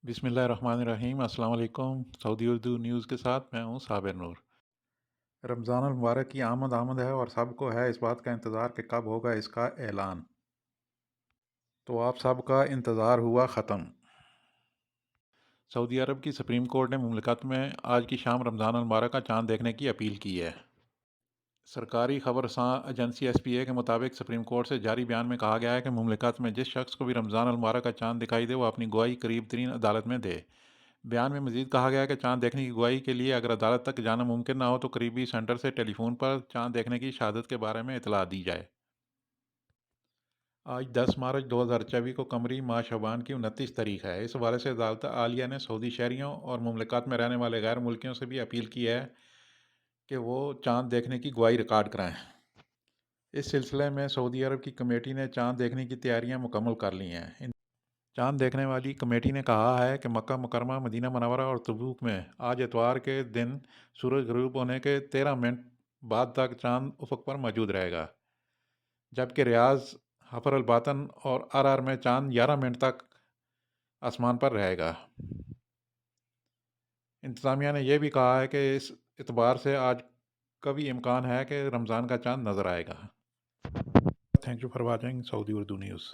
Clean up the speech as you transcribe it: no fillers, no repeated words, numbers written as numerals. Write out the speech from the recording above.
बिस्मिल्लाहिर्रहमानिर्रहीम। अस्सलाम वालेकुम। सऊदी उर्दू न्यूज़ के साथ मैं हूँ साबिर नूर। रमज़ान अल मुबारक की आमद आमद है और सबको है इस बात का इंतज़ार कि कब होगा इसका ऐलान। तो आप सबका इंतज़ार हुआ ख़त्म। सऊदी अरब की सुप्रीम कोर्ट ने मुमलिकत में आज की शाम रमज़ान अल मुबारक का चाँद देखने की अपील की है। सरकारी खबरसां एजेंसी SPA के मुताबिक सुप्रीम कोर्ट से जारी बयान में कहा गया है कि मुमलिकत में जिस शख्स को भी रमज़ान अल मुबारक का चाँद दिखाई दे वो अपनी गवाही करीब तरीन अदालत में दे। बयान में मज़ीद कहा गया है कि चाँद देखने की गवाही के लिए अगर अदालत तक जाना मुमकिन ना हो तो करीबी सेंटर से टेलीफोन पर चाँद देखने की शहादत के बारे में इतला दी जाए। आज 10 मार्च 2024 को कमरी माह शबान की 29 तारीख है। इस हवाले से अदालत आलिया ने सऊदी शहरियों और मुमलिकत में रहने वाले गैर मुल्कियों से भी अपील की है कि वो चाँद देखने की गवाही रिकॉर्ड कराएं। इस सिलसिले में सऊदी अरब की कमेटी ने चाँद देखने की तैयारियां मुकम्मल कर ली हैं। चाँद देखने वाली कमेटी ने कहा है कि मक्का मुकरमा, मदीना मुनव्वरा और तबूक में आज इतवार के दिन सूरज ग़ुरूब होने के 13 मिनट बाद तक चाँद उफ़क़ पर मौजूद रहेगा, जबकि रियाज़, हफ़र अल बातन और RR में चाँद 11 मिनट तक आसमान पर रहेगा। इंतज़ामिया ने यह भी कहा है कि इस एतबार से आज का भी इम्कान है कि रमज़ान का चाँद नज़र आएगा। Thank you for watching Saudi Urdu news.